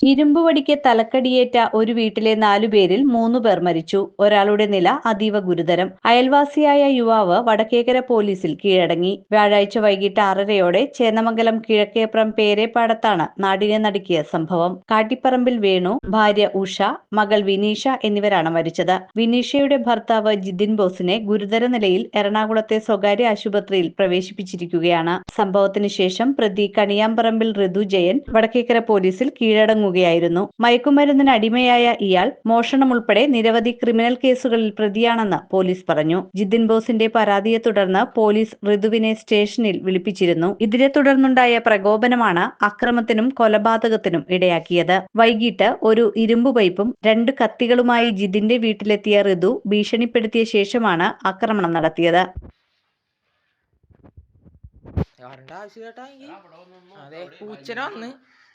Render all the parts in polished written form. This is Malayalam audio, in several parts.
ഇരുമ്പുവടിക്ക് തലക്കടിയേറ്റ ഒരു വീട്ടിലെ 4 പേരിൽ 3 പേർ മരിച്ചു. ഒരാളുടെ നില അതീവ ഗുരുതരം. അയൽവാസിയായ യുവാവ് വടക്കേക്കര പോലീസിൽ കീഴടങ്ങി. വ്യാഴാഴ്ച വൈകിട്ട് 6:30യോടെ ചേന്നമംഗലം കിഴക്കേപ്രം പേരേപ്പാടത്താണ് നാടിനെ നടുക്കിയ സംഭവം. കാട്ടിപ്പറമ്പിൽ വേണു, ഭാര്യ ഉഷ, മകൾ വിനീഷ എന്നിവരാണ് മരിച്ചത്. വിനീഷയുടെ ഭർത്താവ് ജിതിൻ ബോസിനെ ഗുരുതര നിലയിൽ എറണാകുളത്തെ സ്വകാര്യ ആശുപത്രിയിൽ പ്രവേശിപ്പിച്ചിരിക്കുകയാണ്. സംഭവത്തിന് ശേഷം പ്രതി കണിയാമ്പറമ്പിൽ ഋതു ജയൻ വടക്കേക്കര പോലീസിൽ കീഴടങ്ങുകയായിരുന്നു. മയക്കുമരുന്നിന് അടിമയായ ഇയാൾ മോഷണം ഉൾപ്പെടെ നിരവധി ക്രിമിനൽ കേസുകളിൽ പ്രതിയാണെന്ന് പോലീസ് പറഞ്ഞു. ജിതിൻ ബോസിന്റെ പരാതിയെ തുടർന്ന് പോലീസ് ഋതുവിനെ സ്റ്റേഷനിൽ വിളിപ്പിച്ചിരുന്നു. ഇതിനെ തുടർന്നുണ്ടായ പ്രകോപനമാണ് അക്രമത്തിനും കൊലപാതകത്തിനും ഇടയാക്കിയത്. വൈകിട്ട് ഒരു ഇരുമ്പു പൈപ്പും 2 കത്തികളുമായി ജിതിന്റെ വീട്ടിലെത്തിയ ഋതു ഭീഷണിപ്പെടുത്തിയ ശേഷമാണ് ആക്രമണം നടത്തിയത്.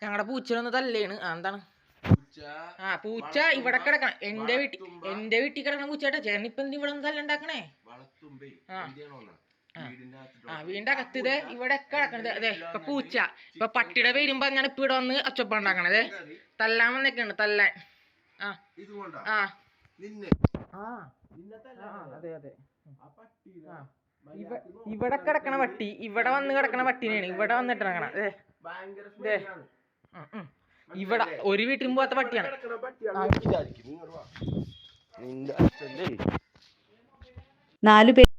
ഞങ്ങളുടെ പൂച്ചനൊന്ന് തല്ലേണ്. എന്താണ് പൂച്ച ഇവിടെ കിടക്കണം. എന്റെ വീട്ടിൽ കിടക്കണ പൂച്ചേട്ടാ. ചേട്ടൻ ഇപ്പൊ ഇവിടെ ഒന്ന് തല്ലുണ്ടാക്കണേ. വീടിന്റെ അകത്ത് ഇതേ ഇവിടെ കിടക്കണത്. അതെ ഇപ്പൊ പൂച്ച ഇപ്പൊ പട്ടിയുടെ വരുമ്പോ ഞാൻ ഇപ്പൊ ഇവിടെ വന്ന് ഒച്ചപ്പുണ്ടാക്കണത്. തല്ലാൻ വന്നേക്കാണ്. തല്ലാൻ അതെ അതെ ഇവിടെ കിടക്കണ പട്ടി ഇവിടെ വന്ന് കിടക്കണ പട്ടിനെയാണ് ഇവിടെ വന്നിട്ട് ഇറങ്ങണ. ഇവിടെ ഒരു വീട്ടിലും പോകാത്ത പട്ടിയാണ്. 4 പേർ